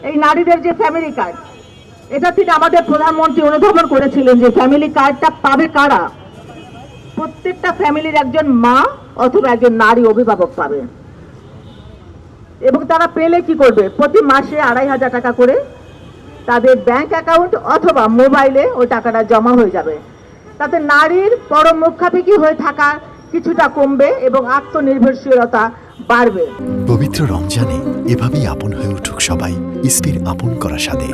এই নারীদের যে ফ্যামিলি কার্ড, এটা তিনি আমাদের প্রধানমন্ত্রী অনুধাবন করেছিলেন যে ফ্যামিলি কার্ডটা পাবে কারা। প্রত্যেকটা ফ্যামিলির একজন মা অথবা একজন নারী অভিভাবক পাবে, এবং তারা পেলে কি করবে, প্রতি মাসে 2,500 টাকা করে তাদের ব্যাংক অ্যাকাউন্ট অথবা মোবাইলে ওই টাকাটা জমা হয়ে যাবে। তাতে নারীর পরম মুখাপেক্ষী হয়ে থাকা কিছুটা কমবে এবং আত্মনির্ভরশীলতা বাড়বে। পবিত্র রমজানে এভাবেই আপন হয়ে উঠুক সবাই ইসপির আপন করা স্বাদে।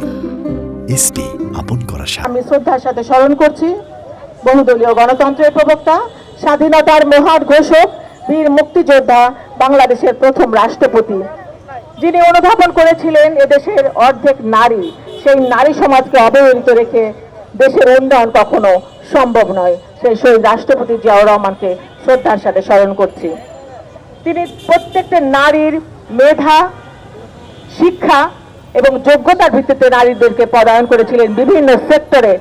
ইসপি আপন করা স্বাদ। আমি শ্রদ্ধার সাথে স্মরণ করছি বহুদলীয় গণতন্ত্রের প্রবক্তা, স্বাধীনতার মহান ঘোষক, বীর মুক্তিযোদ্ধা, বাংলাদেশের প্রথম রাষ্ট্রপতি, যিনি অনুধাবন করেছিলেন এদেশের অর্ধেক নারী, সেই নারী সমাজকে অবহেলিত রেখে দেশের উন্নয়ন কখনো সম্ভব নয়, সেই শহীদ রাষ্ট্রপতি জিয়াউর রহমানকে শ্রদ্ধার সাথে স্মরণ করছি। তিনি প্রত্যেকটা নারীর মেধা, শিক্ষা এবং যোগ্যতার ভিত্তিতে নারীদেরকে পদায়ন করেছিলেন, বিভিন্ন সেক্টরে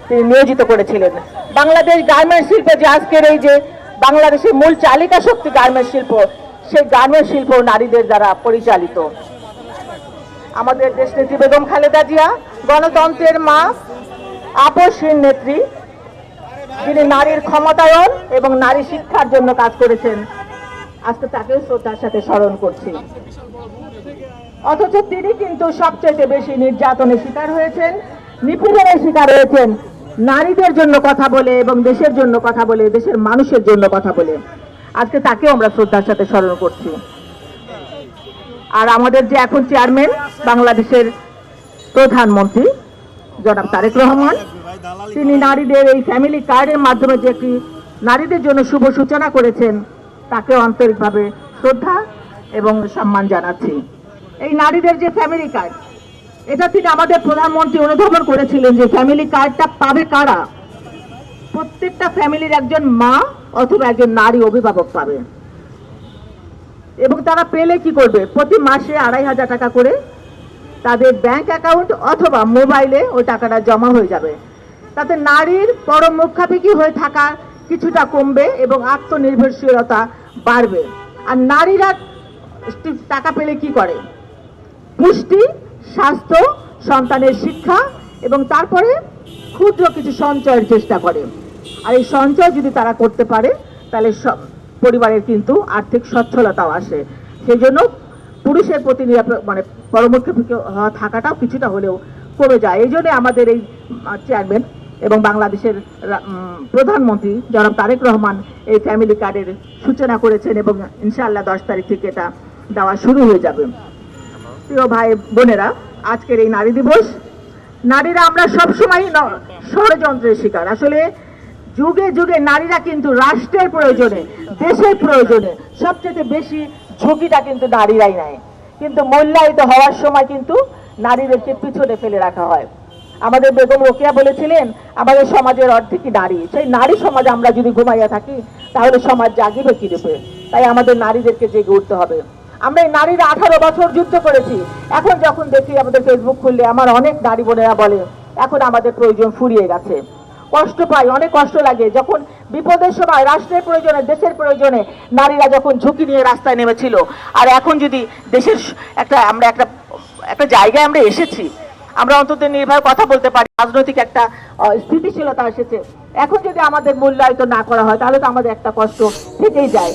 তিনি নিয়োজিত করেছিলেন। বাংলাদেশ গার্মেন্টস শিল্পে যে আজকের এই যে বাংলাদেশের মূল চালিকা শক্তি গার্মেন্টস শিল্প, সেই গার্মেন্টস শিল্প নারীদের দ্বারা পরিচালিত। আমাদের দেশনেত্রী বেগম খালেদা জিয়া গণতন্ত্রের মা, আপসহীন নেত্রী, যিনি নারীর ক্ষমতায়ন এবং নারী শিক্ষার জন্য কাজ করেছেন, আজকে তাকেও শ্রদ্ধার সাথে স্মরণ করছি। অথচ তিনি কিন্তু সবচেয়ে বেশি নির্যাতনের শিকার হয়েছেন, নিপীড়নের শিকার হয়েছেন নারীদের জন্য কথা বলে এবং দেশের জন্য কথা বলে, দেশের মানুষের জন্য কথা বলে। আজকে তাকেও আমরা শ্রদ্ধার সাথে স্মরণ করছি। আর আমাদের যে এখন চেয়ারম্যান, বাংলাদেশের প্রধানমন্ত্রী জনাব তারেক রহমান, তিনি নারীদের এই ফ্যামিলি কার্ডের মাধ্যমে যে একটি নারীদের জন্য শুভ সূচনা করেছেন, তাকেও আন্তরিকভাবে শ্রদ্ধা এবং সম্মান জানাচ্ছি। এই নারীদের যে ফ্যামিলি কার্ড, এটা তিনি আমাদের প্রধানমন্ত্রী অনুধাবন করেছিলেন যে ফ্যামিলি কার্ডটা পাবে কারা। প্রত্যেকটা ফ্যামিলির একজন মা অথবা একজন নারী অভিভাবক পাবে, এবং তারা পেলে কি করবে, প্রতি মাসে 2,500 টাকা করে তাদের ব্যাংক অ্যাকাউন্ট অথবা মোবাইলে ওই টাকাটা জমা হয়ে যাবে। তাতে নারীর পরম মুখাপেক্ষী হয়ে থাকা কিছুটা কমবে এবং আত্মনির্ভরশীলতা বাড়বে। আর নারীরা টাকা পেলে কি করে, পুষ্টি, স্বাস্থ্য, সন্তানের শিক্ষা এবং তারপরে ক্ষুদ্র কিছু সঞ্চয়ের চেষ্টা করে। আর এই সঞ্চয় যদি তারা করতে পারে তাহলে পরিবারের কিন্তু আর্থিক সচ্ছলতাও আসে। সেই জন্য পুরুষের প্রতি মানে পরমুখাপেক্ষী থাকাটাও কিছুটা হলেও কমে যায়। এই জন্য আমাদের এই চেয়ারম্যান এবং বাংলাদেশের প্রধানমন্ত্রী জনাব তারেক রহমান এই ফ্যামিলি কার্ডের সূচনা করেছেন এবং ইনশাআল্লাহ 10 তারিখ থেকে এটা দেওয়া শুরু হয়ে যাবে। প্রিয় ভাই বোনেরা, আজকের এই নারী দিবস, নারীরা আমরা সবসময় ষড়যন্ত্রের শিকার। আসলে যুগে যুগে নারীরা কিন্তু রাষ্ট্রের প্রয়োজনে, দেশের প্রয়োজনে সবচেয়ে বেশি ঝুঁকিটা কিন্তু নারীরাই নেয়, কিন্তু মূল্যায়িত হওয়ার সময় কিন্তু নারীদেরকে পিছনে ফেলে রাখা হয়। আমাদের বেগম রোকেয়া বলেছিলেন, আমাদের সমাজের অর্ধেকই নারী, সেই নারী সমাজ আমরা যদি ঘুমাইয়া থাকি তাহলে সমাজ জাগিবে কি রূপে। তাই আমাদের নারীদেরকে জেগে উঠতে হবে। আমরা এই নারীরা 18 বছর যুদ্ধ করেছি। এখন যখন দেখি আমাদের ফেসবুক খুললে আমার অনেক নারী বোনেরা বলে এখন আমাদের প্রয়োজন ফুরিয়ে গেছে। কষ্ট পাই, অনেক কষ্ট লাগে যখন বিপদের সময় রাষ্ট্রের প্রয়োজনে, দেশের প্রয়োজনে নারীরা যখন ঝুঁকি নিয়ে রাস্তায় নেমেছিল। আর এখন যদি দেশের আমরা একটা জায়গায় আমরা এসেছি, আমরা অন্তত নির্ভয় কথা বলতে পারি, রাজনৈতিক একটা স্থিতিশীলতা এসেছে, এখন যদি আমাদের মূল্যায়িত না করা হয় তাহলে তো আমাদের একটা কষ্ট থেকেই যায়।